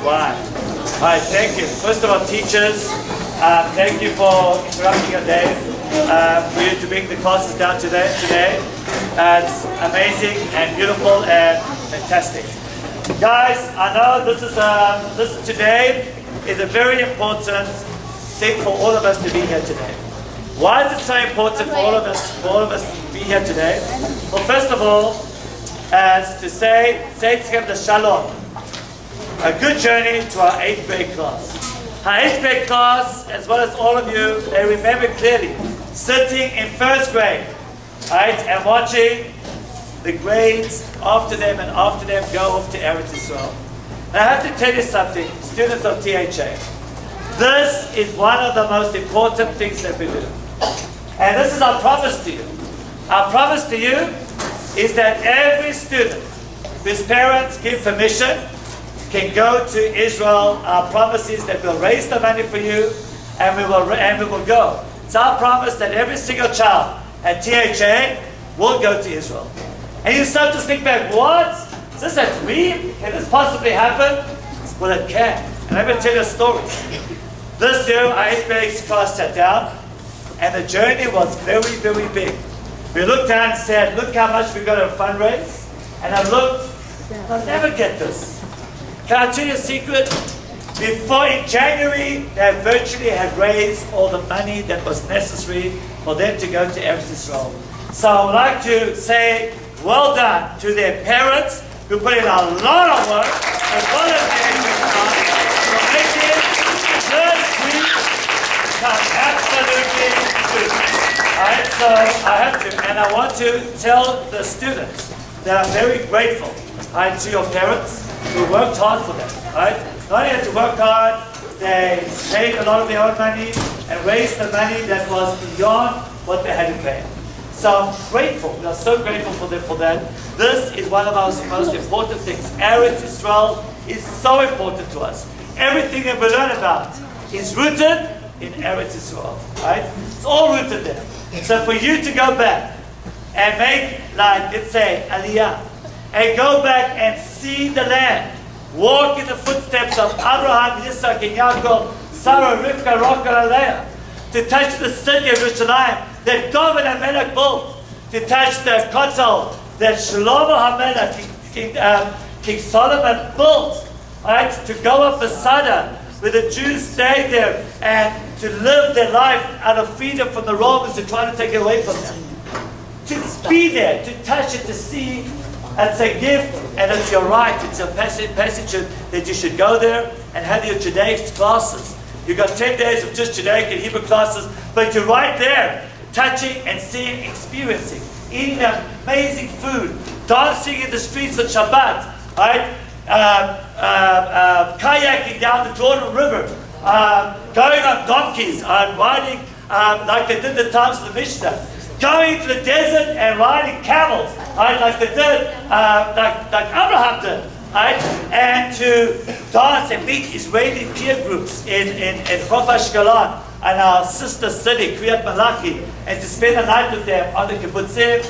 Why? All right, thank you. First of all, teachers, thank you for interrupting your day. For you to bring the classes down today. It's amazing and beautiful and fantastic. Guys, I know this is today is a very important thing for all of us to be here today. Why is it so important for all of us to be here today? Well, first of all, as to say together the shalom. A good journey to our 8th grade class. Our 8th grade class, as well as all of you, they remember clearly sitting in 1st grade, right, and watching the grades after them go off to Eretz Israel. And I have to tell you something, students of THA. This is one of the most important things that we do. And this is our promise to you. Our promise to you is that every student whose parents give permission can go to Israel. Our promise is that we'll raise the money for you and we will go. It's our promise that every single child at THA will go to Israel. And you start to think back, what? Is this a dream? Can this possibly happen? Well, it can. And I'm going to tell you a story. This year, our 8th grade class sat down and the journey was very, very big. We looked down and said, look how much we've got to fundraise. And I looked, I'll never get this. Can I tell you a secret? Before in January, they virtually had raised all the money that was necessary for them to go to Eretz Israel. So I would like to say well done to their parents who put in a lot of work as well as their for making this week come absolutely true. Alright, so I have to, and I want to tell the students that I'm very grateful to your parents who worked hard for them. Right? Not only had to work hard, they paid a lot of their own money and raised the money that was beyond what they had to pay. So I'm grateful. We are so grateful for them for that. This is one of our most important things. Eretz Israel is so important to us. Everything that we learn about is rooted in Eretz Israel. Right? It's all rooted there. So for you to go back and make, like, let's say, Aliyah, and go back and see the land, walk in the footsteps of Abraham, Yitzhak, and Yaakov, Sarah, Rivka, Rachel, and Leah, to touch the city of Yerushalayim that David HaMelech built, to touch the Kotel that Shlomo HaMelech, King Solomon built, right? To go up Masada, where the Jews stayed there, and to live their life out of freedom from the Romans who try to take it away from them. To be there, to touch it, to see, it's a gift, and it's your right. It's a passage that you should go there and have your Judaic classes. You've got 10 days of just Judaic and Hebrew classes, but you're right there, touching and seeing, experiencing, eating amazing food, dancing in the streets on Shabbat, right? Kayaking down the Jordan River, going on donkeys, riding like they did the times of the Mishnah, going to the desert and riding camels, right, like they did, like Abraham did, right, and to dance and meet Israeli peer groups in Chof Ashkelon and our sister city, Kriyat Malachi, and to spend the night with them on the kibbutzim.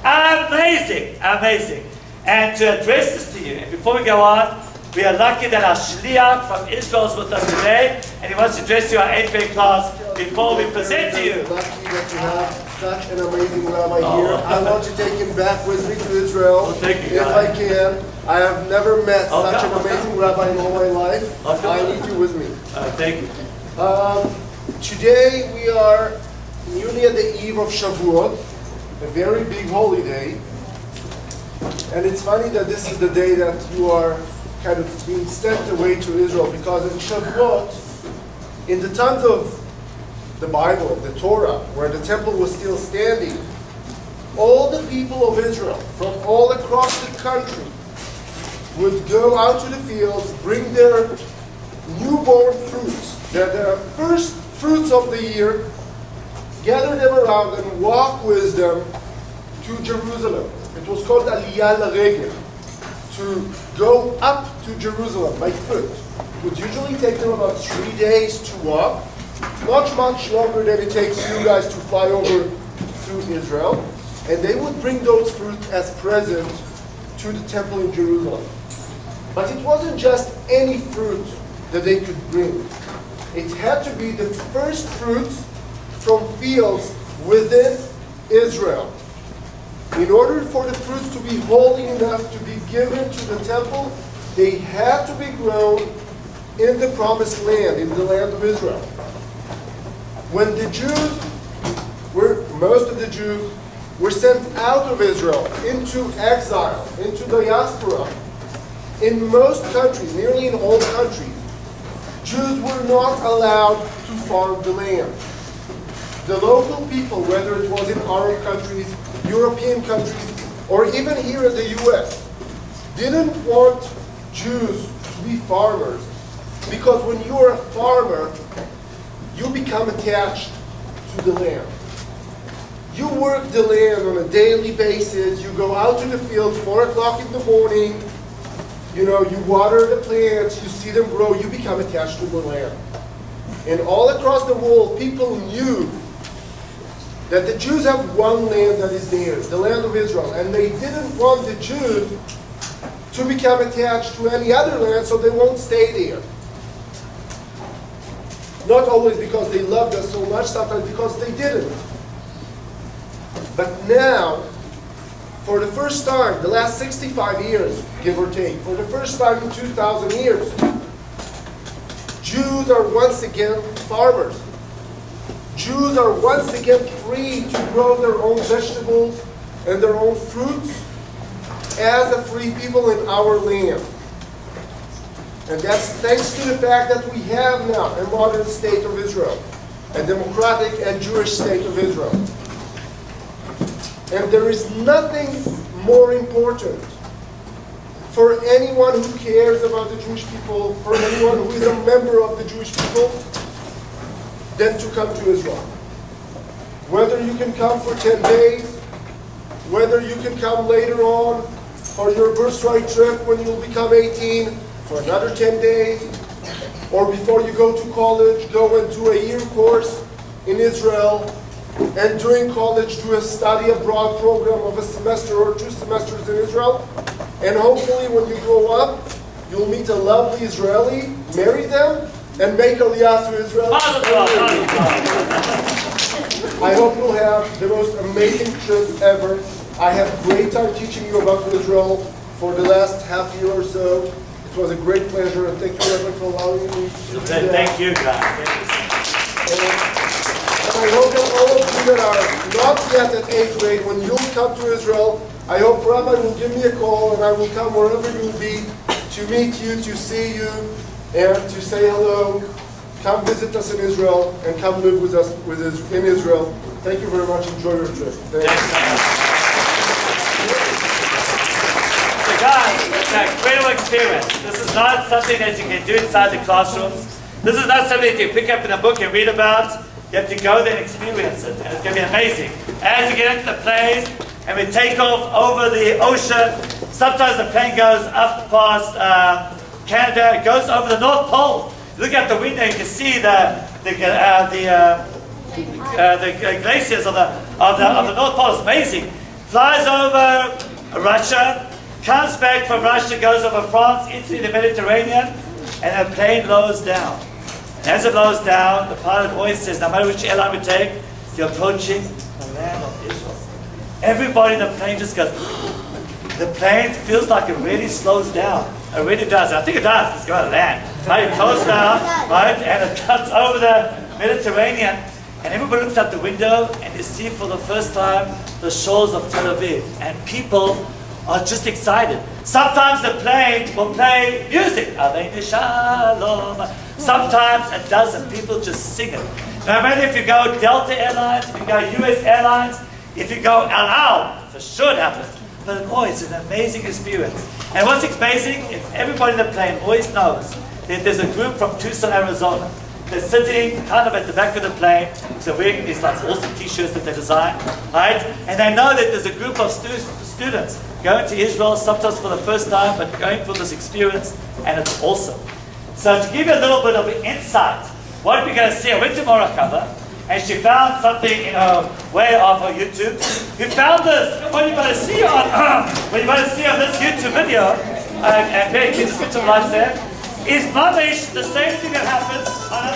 Amazing, amazing. And to address this to you, and before we go on, we are lucky that our Shliach from Israel is with us today, and he wants to address you our 8th grade class before we present to you. Lucky that you have such an amazing rabbi here. I want to take him back with me to Israel, if I can. I have never met such an amazing rabbi in all my life. I need you with me. Thank you. Today we are nearly at the eve of Shavuot, a very big holiday. And it's funny that this is the day that you are kind of being sent away to Israel, because in Shavuot, in the times of the Bible, the Torah, where the temple was still standing, all the people of Israel from all across the country would go out to the fields, bring their newborn fruits, their first fruits of the year, gather them around and walk with them to Jerusalem. It was called Aliyah L'Regel, to go up to Jerusalem by foot. It would usually take them about 3 days to walk, much longer than it takes you guys to fly over to Israel. And they would bring those fruits as presents to the temple in Jerusalem. But it wasn't just any fruit that they could bring. It had to be the first fruits from fields within Israel. In order for the fruits to be holy enough to be given to the temple, they had to be grown in the promised land, in the land of Israel. When the most of the Jews were sent out of Israel into exile, into diaspora, in most countries, nearly in all countries, Jews were not allowed to farm the land. The local people, whether it was in Arab countries, European countries, or even here in the US, didn't want Jews to be farmers, because when you are a farmer, you become attached to the land. You work the land on a daily basis. You go out to the field 4 o'clock in the morning. You water the plants, you see them grow, you become attached to the land. And all across the world, people knew that the Jews have one land that is theirs, the land of Israel. And they didn't want the Jews to become attached to any other land, so they won't stay there. Not always because they loved us so much, sometimes because they didn't. But now, for the first time, the last 65 years, give or take, for the first time in 2,000 years, Jews are once again farmers. Jews are once again free to grow their own vegetables and their own fruits as a free people in our land. And that's thanks to the fact that we have now a modern state of Israel, a democratic and Jewish state of Israel. And there is nothing more important for anyone who cares about the Jewish people, for anyone who is a member of the Jewish people, than to come to Israel. Whether you can come for 10 days, whether you can come later on for your birthright trip when you'll become 18, for another 10 days, or before you go to college, go and do a year course in Israel, and during college do a study abroad program of a semester or 2 semesters in Israel. And hopefully when you grow up, you'll meet a lovely Israeli, marry them, and make Aliyah to Israel. I hope you'll have the most amazing trip ever. I had a great time teaching you about Israel for the last half year or so. It was a great pleasure, and thank you very much for allowing me to do that. Thank you, guys. And I hope that all of you that are not yet at 8th grade, when you'll come to Israel, I hope Rabbi will give me a call and I will come wherever you'll be to meet you, to see you, and to say hello. Come visit us in Israel and come live with us in Israel. Thank you very much. Enjoy your trip. Thanks. So guys, it's an incredible experience. This is not something that you can do inside the classrooms. This is not something that you pick up in a book and read about. You have to go there and experience it, and it's going to be amazing. As you get into the plane, and we take off over the ocean, sometimes the plane goes up past Canada, it goes over the North Pole. Look out the window, you can see the glaciers of the North Pole. It's amazing. Flies over Russia, comes back from Russia, goes over France into the Mediterranean, and the plane lows down. As it lows down, the pilot always says, no matter which airline we take, you're approaching the land of Israel. Everybody in the plane just goes, the plane feels like it really slows down. It really does. I think it does. It's going to land. Right, it goes down, right, and it comes over the Mediterranean, and everybody looks out the window and they see for the first time the shores of Tel Aviv, and people are just excited. Sometimes the plane will play music. Aleinu Shalom. Sometimes it doesn't. People just sing it. No matter if you go Delta Airlines, if you go US Airlines, if you go El Al, for sure it happens. But it's an amazing experience. And what's amazing, if everybody in the plane always knows that there's a group from Tucson, Arizona. They're sitting kind of at the back of the plane. So wearing these like awesome t-shirts that they design, right? And they know that there's a group of students going to Israel, sometimes for the first time, but going for this experience, and it's awesome. So to give you a little bit of an insight, what we're going to see, I went to Morakava, and she found something in her way off her YouTube. We found this. What you're going to see on this YouTube video and very kids switch of life there, is mamish the same thing that happens on a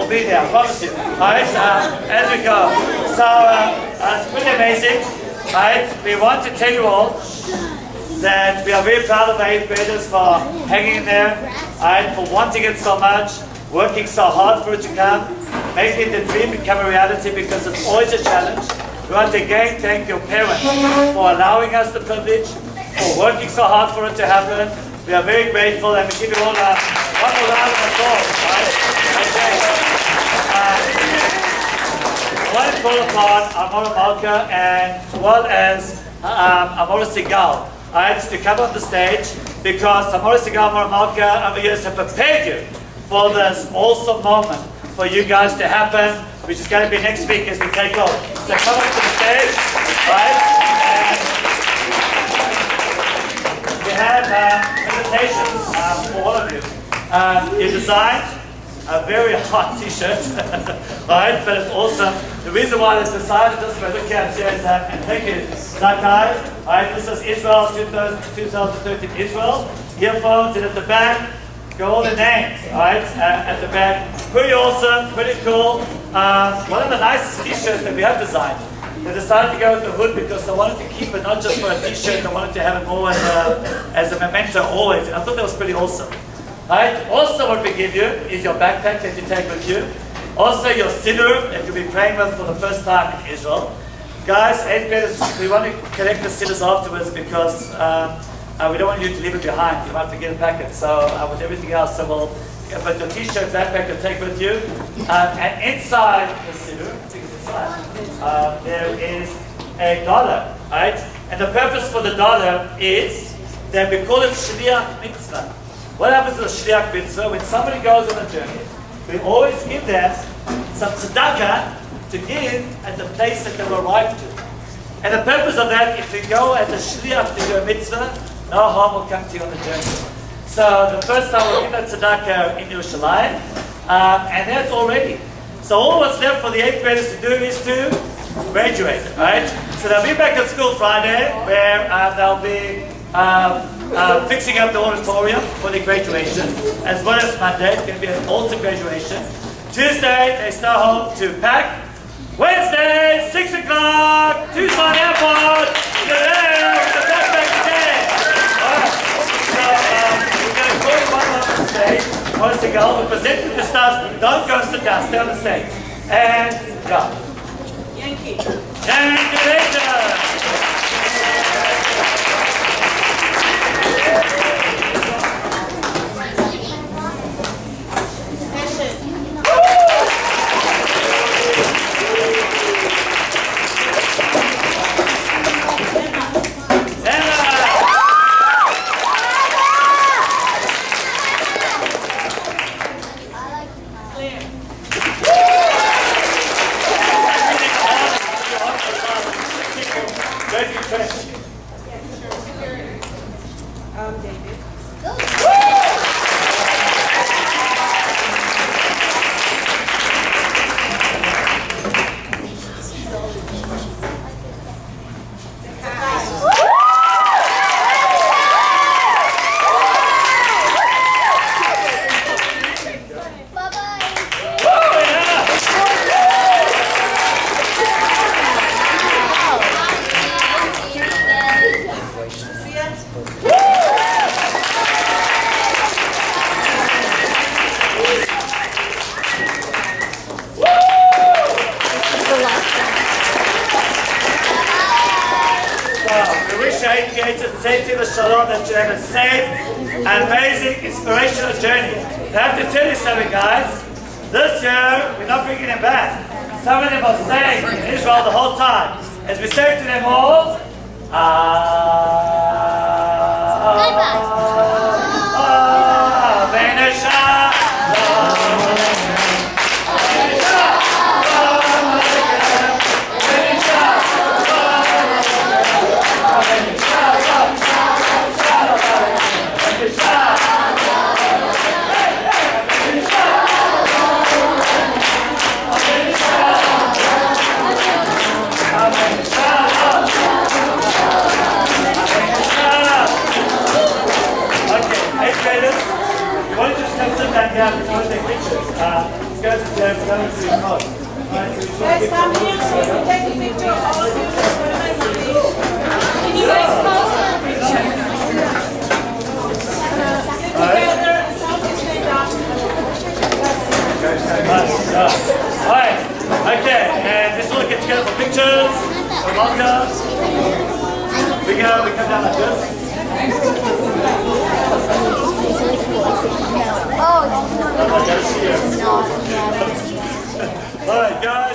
will be there, I promise you. Alright, as we go. So, it's pretty amazing. Alright, we want to tell you all that we are very proud of our 8th graders for hanging in there, alright, for wanting it so much, working so hard for it to come, making the dream become a reality because it's always a challenge. We want to again thank your parents for allowing us the privilege, for working so hard for it to happen. We are very grateful and we give you all one more round of applause. Right? Okay. I want to call upon Amora Malka and as well as Amora Sigal to come on the stage because Amora Sigal and Amora Malka over the years have prepared you for this awesome moment for you guys to happen, which is going to be next week as we take off. So come up to the stage, right? And we have presentations for all of you. You designed a very hot t-shirt, right? But it's awesome. The reason why it's decided this way, look here and see is and thank you, Zakai. Right, this is Israel, 2013 Israel. Earphones, and at the back, go all the names, right? At the back. Pretty awesome, pretty cool. One of the nicest t-shirts that we have designed. They decided to go with the hood because they wanted to keep it not just for a t-shirt, they wanted to have it more as a memento always. And I thought that was pretty awesome. Right? Also what we give you is your backpack that you take with you. Also your siddur that you'll be praying with for the first time in Israel. Guys, 8th graders, we want to collect the siddurs afterwards because we don't want you to leave it behind. You might forget a packet. So with everything else, so we'll put your t-shirt, backpack to take with you. And inside the siddur, I think it's inside, there is a dollar, right? And the purpose for the dollar is that we call it shliach mitzvah. What happens to the shliach mitzvah? When somebody goes on a journey, we always give them some tzedakah to give at the place that they will arrive to. And the purpose of that, if you go as a shliach to do a mitzvah, no harm will come to you on the journey. So the first time we'll give that tzedakah in Yerushalayim, and that's already. So all what's left for the 8th graders to do is to graduate, right? So they'll be back at school Friday, where they'll be fixing up the auditorium for the graduation, as well as Monday, it's going to be an altar graduation. Tuesday, they start home to pack. Wednesday, 6 o'clock, Tucson Airport, you're there with the backpack today. Alright, so we're going to call you one on the stage, once to go, we'll present you the stuff, don't go sit down, stay on the stage. And go. Yankee. Yankee later. Safety of the Shalom, that you have a safe and amazing, inspirational journey. I have to tell you something, guys. This year, we're not bringing them back. Some of them are staying in Israel the whole time. As we say to them all, yeah, we're going to take pictures. Let's go to the code. Guys, come here so you can take a picture of all of you. Can you guys pose for a picture? Get together and selfie stand up. Alright, okay, and let's all get together for pictures, for manga. We come down like this. Oh, Alright, guys.